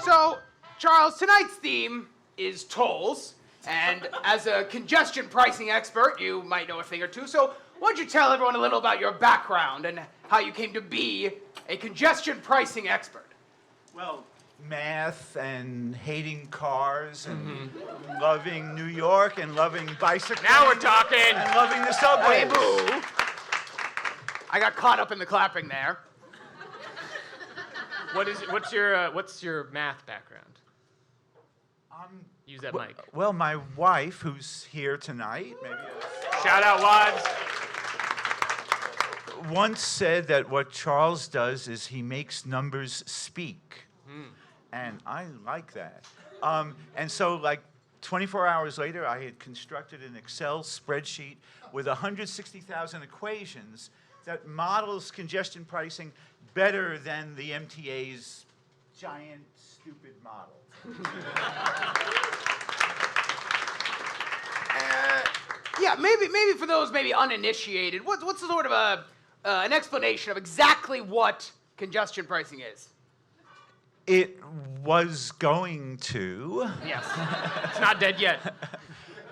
So, Charles, tonight's theme is tolls. And as a congestion pricing expert, you might know a thing or two. So why don't you tell everyone a little about your background and how you came to be a congestion pricing expert? Well, math and hating cars and loving New York and loving bicycling. Now we're talking. And loving the subway. Hey, boo. I got caught up in the clapping there. What's your math background? Use that mic. Well, my wife, who's here tonight, Shout out, Wads. once said that what Charles does is he makes numbers speak. And I like that. And so, like, 24 hours later, I had constructed an Excel spreadsheet with 160,000 equations that models congestion pricing better than the MTA's giant, stupid model. Yeah, maybe for those maybe uninitiated, what's sort of an explanation of exactly what congestion pricing is? It was going to Yes. It's not dead yet.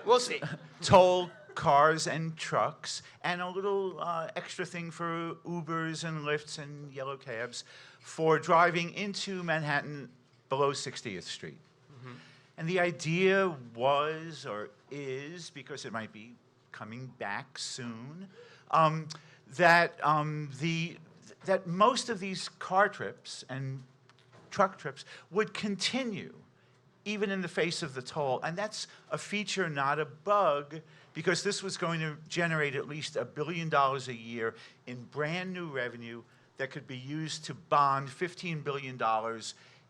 We'll see. toll cars and trucks and a little extra thing for Ubers and Lyfts and yellow cabs for driving into Manhattan below 60th Street. And the idea was, or is, because it might be coming back soon, that most of these car trips and truck trips would continue even in the face of the toll. And that's a feature, not a bug, because this was going to generate at least $1 billion a year in brand new revenue that could be used to bond $15 billion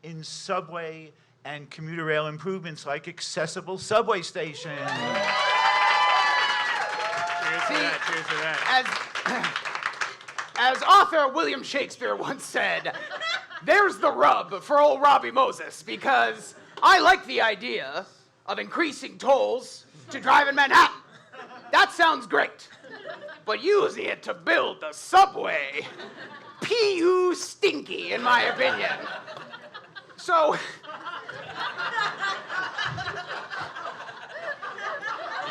in subway and commuter rail improvements like accessible subway stations. Cheers to that. Cheers to that. As author William Shakespeare once said, there's the rub for old Robbie Moses, because I like the idea of increasing tolls to drive in Manhattan. That sounds great. But using it to build the subway, P.U. stinky, in my opinion. So,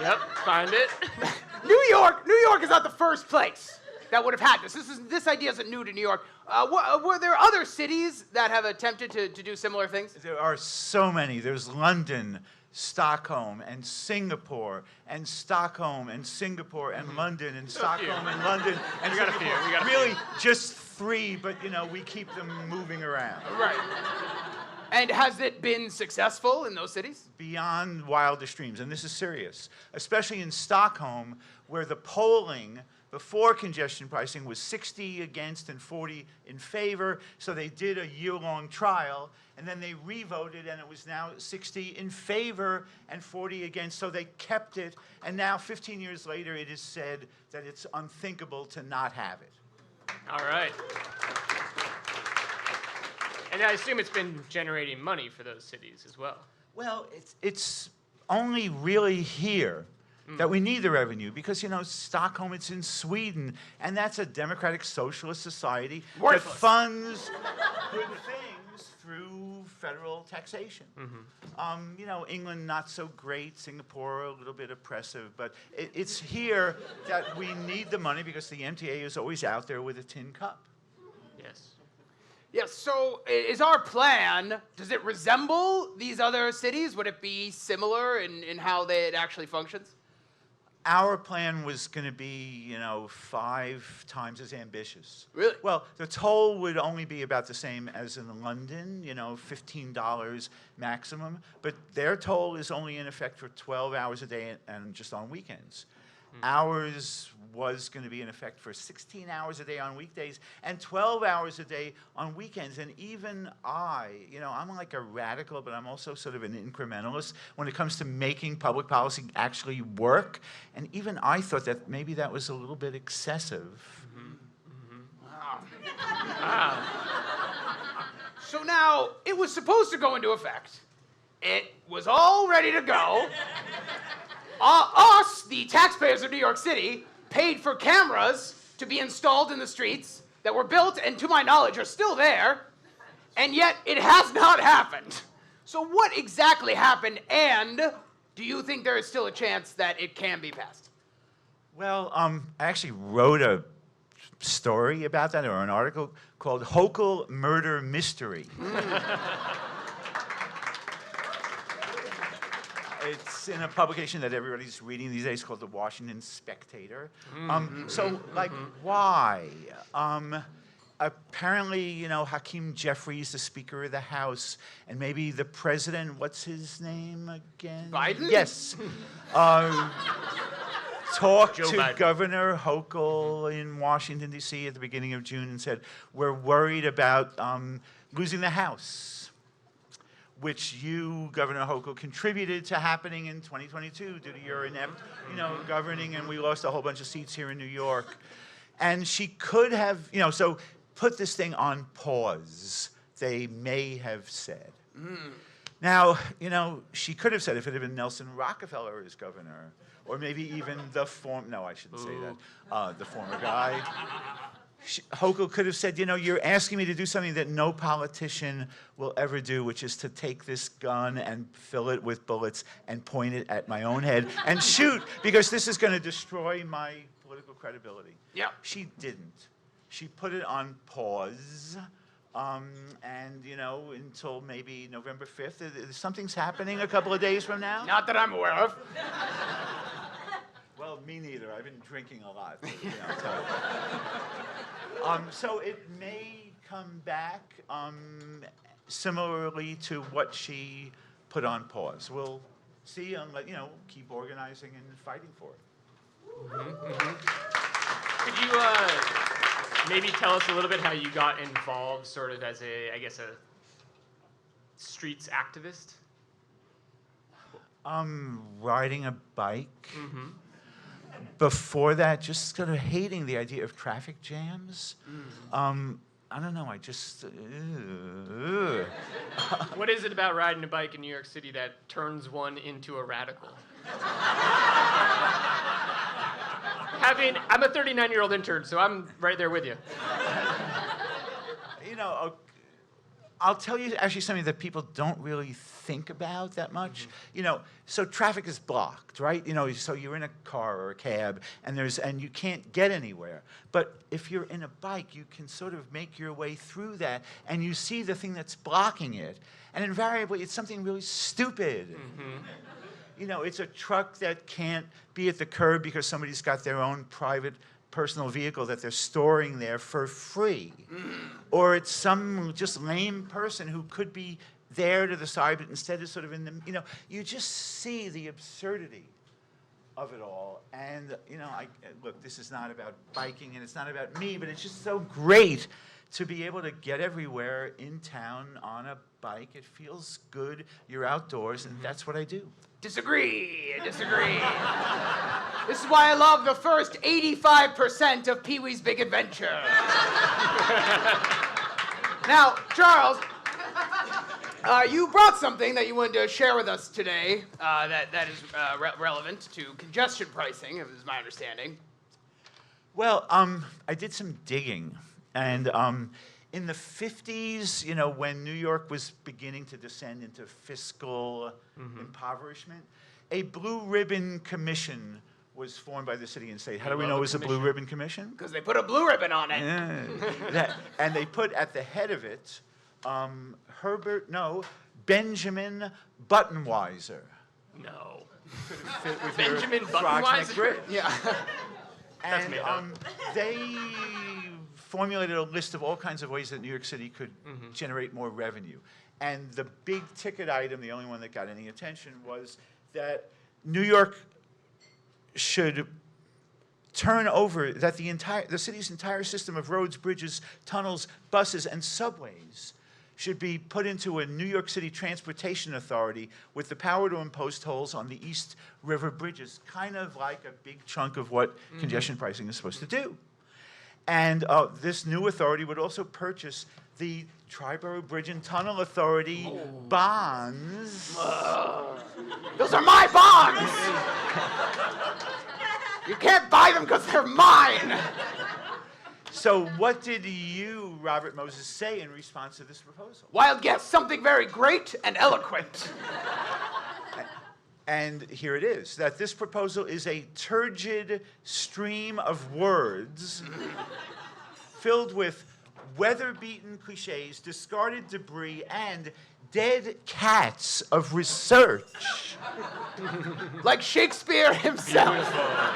Yep, find it. New York is not the first place that would have had this. This idea isn't new to New York. Were there other cities that have attempted to do similar things? There are so many. There's London, Stockholm, and Singapore, and Stockholm, and Singapore, and London, and Stockholm, and London, and We got a few, Singapore. we got a Really, few. just 3, but we keep them moving around. Right. And has it been successful in those cities? Beyond wildest dreams, and this is serious, especially in Stockholm, where the polling before congestion pricing was 60 against and 40 in favor. So they did a year-long trial, and then they re-voted, and it was now 60 in favor and 40 against. So they kept it, and now 15 years later, it is said that it's unthinkable to not have it. All right. And I assume it's been generating money for those cities as well. Well, it's only really here that we need the revenue because, Stockholm, it's in Sweden, and that's a democratic socialist society Worthless. that funds good things through federal taxation. England, not so great. Singapore, a little bit oppressive. But it's here that we need the money because the MTA is always out there with a tin cup. Yes. Yes, so is our plan, does it resemble these other cities? Would it be similar in how it actually functions? Our plan was going to be, 5 times as ambitious. Really? Well, the toll would only be about the same as in London, $15 maximum. But their toll is only in effect for 12 hours a day and just on weekends. Ours was going to be in effect for 16 hours a day on weekdays and 12 hours a day on weekends. And even I'm like a radical, but I'm also sort of an incrementalist when it comes to making public policy actually work. And even I thought that maybe that was a little bit excessive. Wow. So now, it was supposed to go into effect. It was all ready to go. Us, the taxpayers of New York City, paid for cameras to be installed in the streets that were built and, to my knowledge, are still there. And yet it has not happened. So what exactly happened, and do you think there is still a chance that it can be passed? Well, I actually wrote a story about that, or an article called Hochul Murder Mystery. It's in a publication that everybody's reading these days called The Washington Spectator. So, like, why? Apparently, you know, Hakeem Jeffries, the Speaker of the House, and maybe the President, what's his name again? Biden? Yes. Talked to Biden. Governor Hochul in Washington, D.C. at the beginning of June and said, we're worried about losing the House, which you, Governor Hochul, contributed to happening in 2022 due to your inept, governing, and we lost a whole bunch of seats here in New York. And she could have, so put this thing on pause, they may have said. Now, she could have said if it had been Nelson Rockefeller as governor, or maybe even the no, I shouldn't say that, the former guy. Hochul could have said, you're asking me to do something that no politician will ever do, which is to take this gun and fill it with bullets and point it at my own head and shoot, because this is going to destroy my political credibility. Yeah. She didn't. She put it on pause, and, until maybe November 5th. Something's happening a couple of days from now? Not that I'm aware of. Well, me neither. I've been drinking a lot. So it may come back similarly to what she put on pause. We'll see, and keep organizing and fighting for it. Could you maybe tell us a little bit how you got involved sort of as a streets activist? Riding a bike. Before that, just kind of hating the idea of traffic jams. I don't know, I just... What is it about riding a bike in New York City that turns one into a radical? I'm a 39-year-old intern, so I'm right there with you. I'll tell you actually something that people don't really think about that much. So traffic is blocked, right? So you're in a car or a cab, and you can't get anywhere. But if you're in a bike, you can sort of make your way through that, and you see the thing that's blocking it, and invariably it's something really stupid. It's a truck that can't be at the curb because somebody's got their own private personal vehicle that they're storing there for free. Or it's some just lame person who could be there to the side, but instead is sort of in the, you just see the absurdity of it all. And, look, this is not about biking and it's not about me, but it's just so great to be able to get everywhere in town on a bike. It feels good. You're outdoors, and that's what I do. Disagree. This is why I love the first 85% of Pee-wee's Big Adventure. Now, Charles, you brought something that you wanted to share with us today that is relevant to congestion pricing, is my understanding. Well, I did some digging, and in the 50s, when New York was beginning to descend into fiscal impoverishment, a Blue Ribbon Commission was formed by the city and state. How do we know it was a Blue Ribbon Commission? Because they put a blue ribbon on it. And they put at the head of it Benjamin Buttonweiser. No. Fit with Benjamin your Frog's Neck Buttonweiser? Bridge. Yeah. And made up. they formulated a list of all kinds of ways that New York City could generate more revenue. And the big ticket item, the only one that got any attention, was that New York should turn over, that the city's entire system of roads, bridges, tunnels, buses, and subways should be put into a New York City Transportation Authority with the power to impose tolls on the East River bridges, kind of like a big chunk of what congestion pricing is supposed to do. And this new authority would also purchase the Triborough Bridge and Tunnel Authority bonds. Those are my bonds! You can't buy them because they're mine! So what did you, Robert Moses, say in response to this proposal? Wild guess, something very great and eloquent. And here it is, that this proposal is a turgid stream of words filled with weather-beaten cliches, discarded debris, and dead cats of research. Like Shakespeare himself. Beautiful.